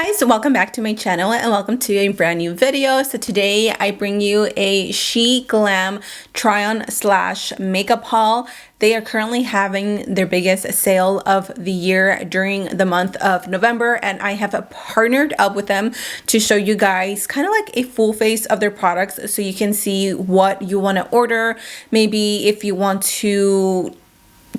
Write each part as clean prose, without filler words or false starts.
guys, welcome back to my channel and welcome to a brand new video. So today I bring you a Sheglam try-on slash makeup haul. They are currently having their biggest sale of the year during the month of November, and I have partnered up with them to show you guys kind of like a full face of their products so you can see what you want to order. Maybe if you want to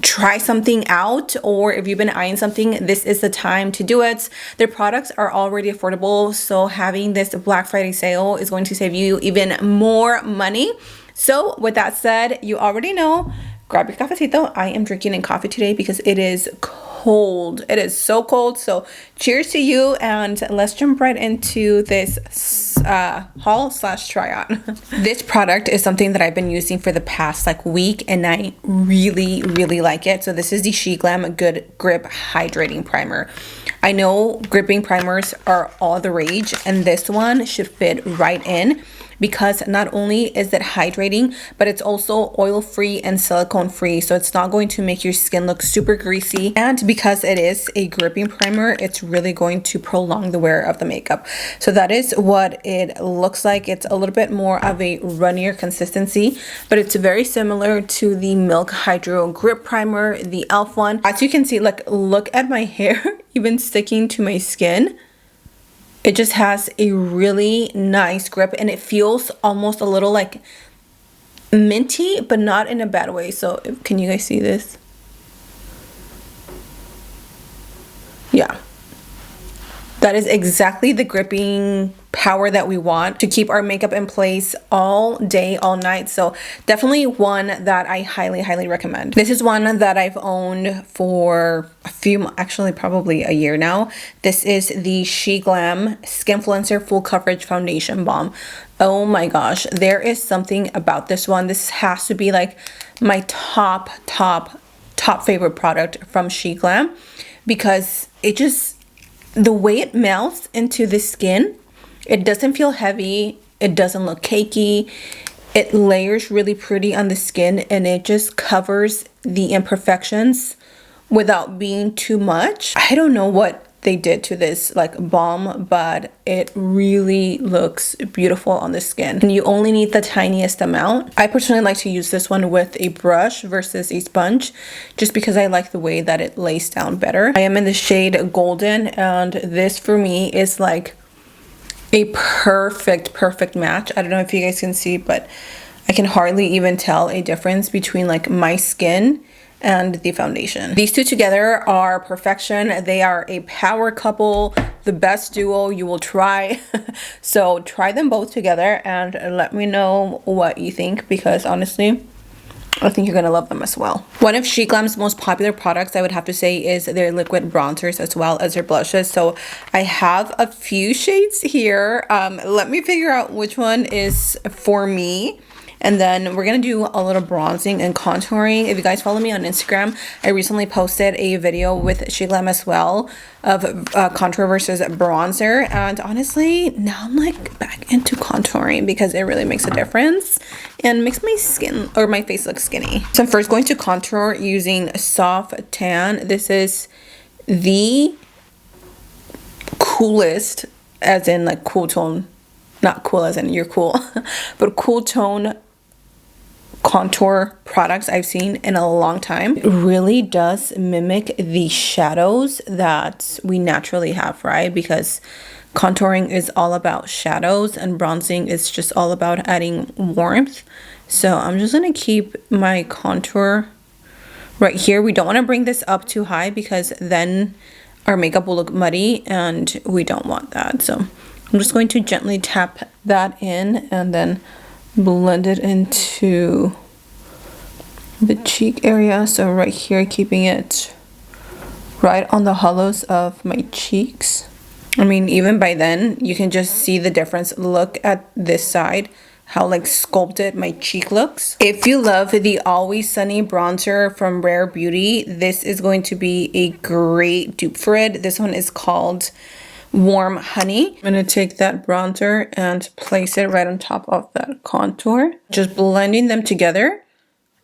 try something out, or if you've been eyeing something, this is the time to do it. Their products are already affordable, so having this Black Friday sale is going to save you even more money. So with that said, you already know, grab your cafecito. I am drinking a coffee today because it is cold. It is so cold. So cheers to you, and let's jump right into this haul slash try on. This product is something that I've been using for the past like week, and I really like it. So this is the Sheglam Good Grip Hydrating Primer. I know gripping primers are all the rage, and this one should fit right in, because not only is it hydrating, but it's also oil free and silicone free, so it's not going to make your skin look super greasy. And because it is a gripping primer, it's really going to prolong the wear of the makeup. So that is what it looks like. It's a little bit more of a runnier consistency, but it's very similar to the Milk Hydro Grip Primer, the e.l.f. one. As you can see, like, look at my hair even sticking to my skin. It just has a really nice grip, and it feels almost a little like minty, but not in a bad way. So can you guys see this? Yeah. That is exactly the gripping power that we want to keep our makeup in place all day, all night. So definitely one that I highly recommend. This is one that I've owned for a few, actually probably a year now. This is the Sheglam Skinfluencer Full Coverage Foundation Balm. Oh my gosh, there is something about this one. This has to be like my top favorite product from Sheglam, because it just, the way it melts into the skin, it doesn't feel heavy, it doesn't look cakey, it layers really pretty on the skin, and it just covers the imperfections without being too much. I don't know what they did to this like balm, but it really looks beautiful on the skin, and you only need the tiniest amount. I personally like to use this one with a brush versus a sponge, just because I like the way that it lays down better. I am in the shade Golden, and this for me is like a perfect match. I don't know if you guys can see, but I can hardly even tell a difference between like my skin and the foundation. These two together are perfection. They are a power couple, the best duo you will try. So try them both together and let me know what you think, because honestly, I think you're gonna love them as well. One of Sheglam's most popular products, I would have to say, is their liquid bronzers as well as their blushes. So I have a few shades here. Let me figure out which one is for me. And then we're going to do a little bronzing and contouring. If you guys follow me on Instagram, I recently posted a video with Sheglam as well of contour versus bronzer. And honestly, now I'm like back into contouring because it really makes a difference and makes my skin or my face look skinny. So I'm first going to contour using Soft Tan. This is the coolest, as in like cool tone, not cool as in you're cool, but cool tone contour products I've seen in a long time. It really does mimic the shadows that we naturally have, right? Because contouring is all about shadows and bronzing is just all about adding warmth. So I'm just gonna keep my contour right here. We don't want to bring this up too high because then our makeup will look muddy, and we don't want that. So I'm just going to gently tap that in and then blend it into the cheek area. So right here, keeping it right on the hollows of my cheeks. I mean, even by then, you can just see the difference. Look at this side, how like sculpted my cheek looks. If you love the Always Sunny bronzer from Rare Beauty, this is going to be a great dupe for it. This one is called Warm Honey. I'm gonna take that bronzer and place it right on top of that contour, just blending them together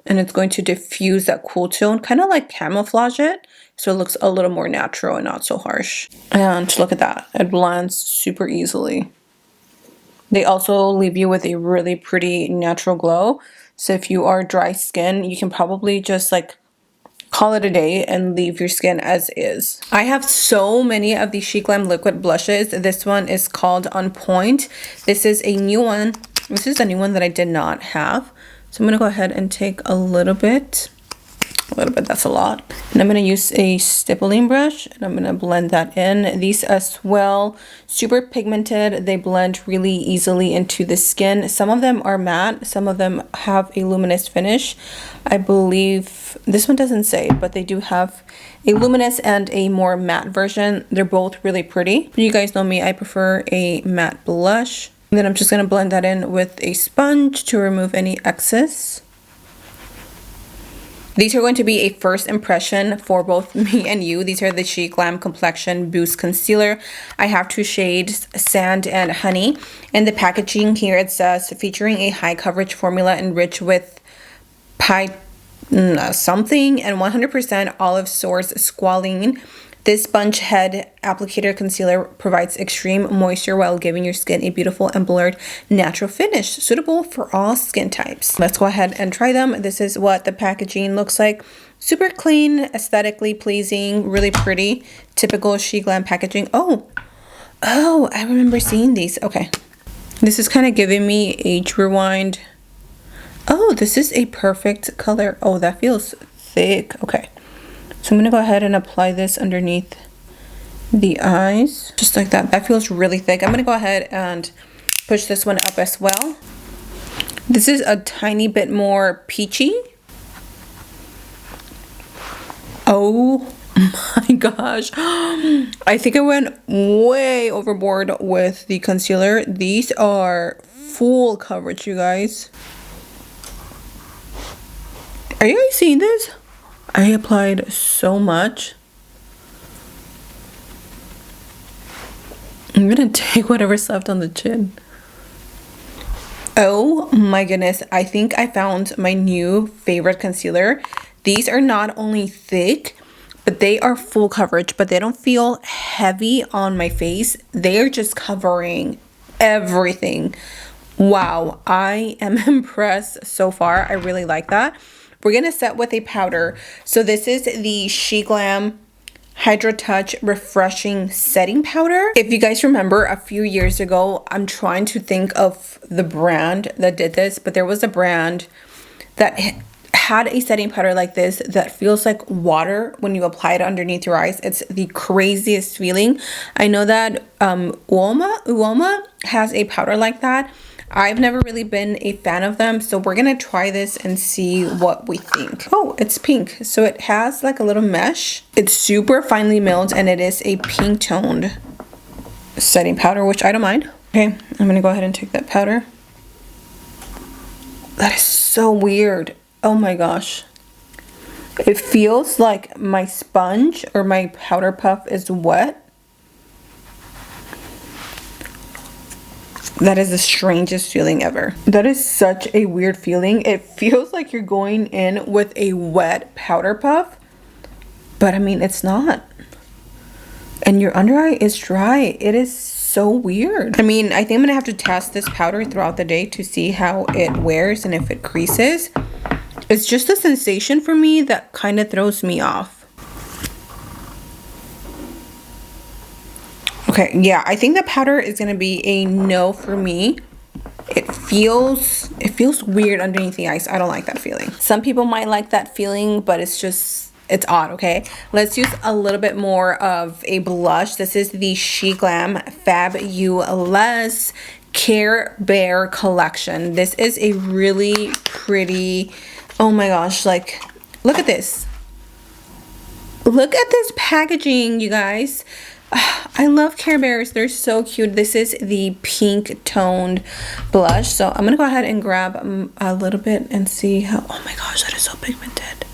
And it's going to diffuse that cool tone, kind of like camouflage it, so it looks a little more natural and not so harsh. And look at that, it blends super easily. They also leave you with a really pretty natural glow. So if you are dry skin, you can probably just like call it a day and leave your skin as is. I have so many of these Sheglam liquid blushes. This one is called On Point. This is a new one. This is a new one that I did not have. So I'm gonna go ahead and take a little bit, that's a lot. And I'm gonna use a stippling brush and I'm gonna blend that in. These as well, super pigmented. They blend really easily into the skin. Some of them are matte, some of them have a luminous finish. I believe, this one doesn't say, but they do have a luminous and a more matte version. They're both really pretty. You guys know me, I prefer a matte blush. And then I'm just gonna blend that in with a sponge to remove any excess. These are going to be a first impression for both me and you. These are the Sheglam Complexion Boost Concealer. I have two shades, Sand and Honey. In the packaging here it says, featuring a high coverage formula enriched with something and 100% olive source squalene. This sponge head applicator concealer provides extreme moisture while giving your skin a beautiful and blurred natural finish, suitable for all skin types. Let's go ahead and try them. This is what the packaging looks like. Super clean, aesthetically pleasing, really pretty, typical Sheglam packaging. Oh, I remember seeing these. Okay, this is kind of giving me Age Rewind. Oh, this is a perfect color. Oh, that feels thick. Okay. So I'm going to go ahead and apply this underneath the eyes, just like that. That feels really thick. I'm going to go ahead and push this one up as well. This is a tiny bit more peachy. Oh my gosh. I think I went way overboard with the concealer. These are full coverage, you guys. Are you guys seeing this? I applied so much. I'm gonna take whatever's left on the chin. Oh my goodness, I think I found my new favorite concealer. These are not only thick, but they are full coverage, but they don't feel heavy on my face. They are just covering everything. Wow, I am impressed so far. I really like that. We're gonna set with a powder. So this is the Sheglam Hydra Touch Refreshing Setting Powder. If you guys remember, a few years ago, I'm trying to think of the brand that did this, but there was a brand that had a setting powder like this that feels like water when you apply it underneath your eyes. It's the craziest feeling. I know that OhMGlashes has a powder like that. I've never really been a fan of them, so we're gonna try this and see what we think. Oh, it's pink, so it has like a little mesh. It's super finely milled and it is a pink toned setting powder, which I don't mind. Okay, I'm gonna go ahead and take that powder. That is so weird. Oh my gosh. It feels like my sponge or my powder puff is wet. That is the strangest feeling ever. That is such a weird feeling. It feels like you're going in with a wet powder puff, but I mean, it's not. And your under eye is dry. It is so weird. I mean, I think I'm gonna have to test this powder throughout the day to see how it wears and if it creases. It's just a sensation for me that kind of throws me off. Okay, yeah, I think the powder is gonna be a no for me. It feels weird underneath the eyes. I don't like that feeling. Some people might like that feeling, but it's odd, okay? Let's use a little bit more of a blush. This is the Sheglam Fabulous Care Bear collection. This is a really pretty, oh my gosh, like, look at this. Look at this packaging, you guys. I love Care Bears. They're so cute. This is the pink toned blush. So I'm going to go ahead and grab a little bit and see how, oh my gosh, that is so pigmented.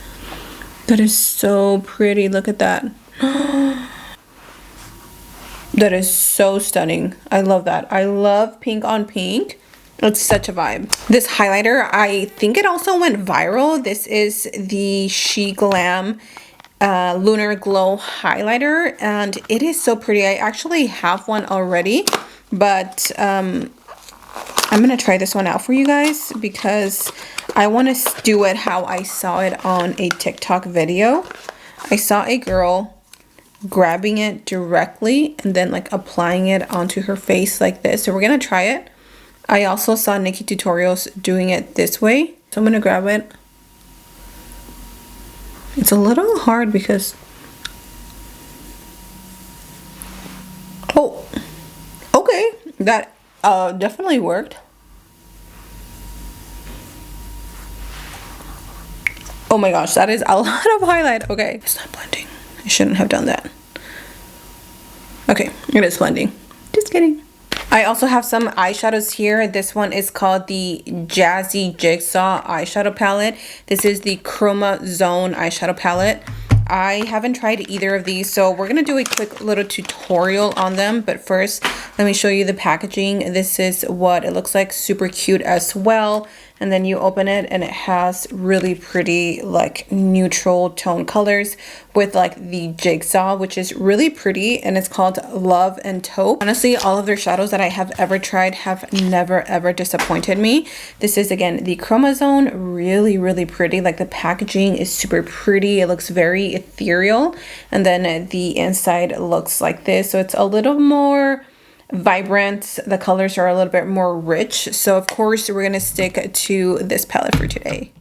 That is so pretty. Look at that. That is so stunning. I love that. I love pink on pink. It's such a vibe. This highlighter, I think it also went viral. This is the Sheglam Lunar Glow highlighter, and it is so pretty. I actually have one already, but I'm gonna try this one out for you guys because I want to do it how I saw it on a TikTok video. I saw a girl grabbing it directly and then like applying it onto her face like this. So we're gonna try it. I also saw Nikki tutorials doing it this way. So I'm gonna grab it. It's a little hard because, oh, okay, that definitely worked. Oh my gosh, that is a lot of highlight. Okay, it's not blending. I shouldn't have done that. Okay, it is blending. Just kidding. I also have some eyeshadows here. This one is called the Jazzy Jigsaw eyeshadow palette. This is the Chroma Zone eyeshadow palette. I haven't tried either of these, so we're gonna do a quick little tutorial on them. But first, let me show you the packaging. This is what it looks like, super cute as well. And then you open it and it has really pretty like neutral tone colors with like the jigsaw, which is really pretty, and it's called Love and Taupe. Honestly, all of their shadows that I have ever tried have never ever disappointed me. This is again the Chroma Zone, really pretty. Like the packaging is super pretty. It looks very ethereal, and then the inside looks like this. So it's a little more vibrant. The colors are a little bit more rich. So of course we're gonna stick to this palette for today.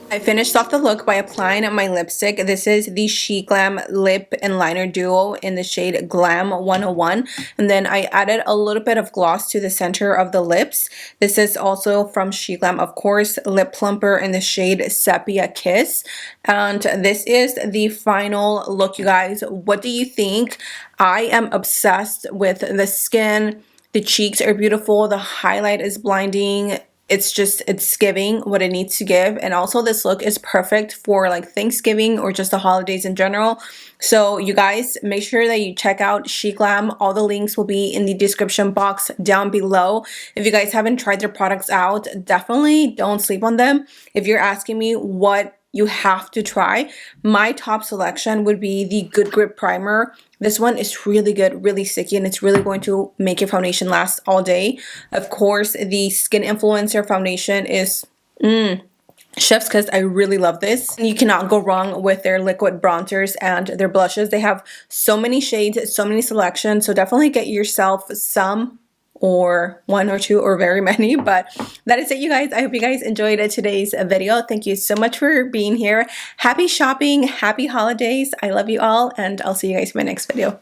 I finished off the look by applying my lipstick. This is the Sheglam Lip and Liner Duo in the shade Glam 101. And then I added a little bit of gloss to the center of the lips. This is also from Sheglam, of course, Lip Plumper in the shade Sepia Kiss. And this is the final look, you guys. What do you think? I am obsessed with the skin. The cheeks are beautiful. The highlight is blinding. It's giving what it needs to give. And also this look is perfect for like Thanksgiving or just the holidays in general. So you guys, make sure that you check out Sheglam. All the links will be in the description box down below. If you guys haven't tried their products out, definitely don't sleep on them. If you're asking me what you have to try, my top selection would be the Good Grip Primer. This one is really good, really sticky, and it's really going to make your foundation last all day. Of course, the Skin Influencer foundation is chef's kiss. I really love this. You cannot go wrong with their liquid bronzers and their blushes. They have so many shades, so many selections, so definitely get yourself some, or one or two or very many. But that is it, you guys. I hope you guys enjoyed today's video. Thank you so much for being here. Happy shopping, happy holidays. I love you all, and I'll see you guys in my next video.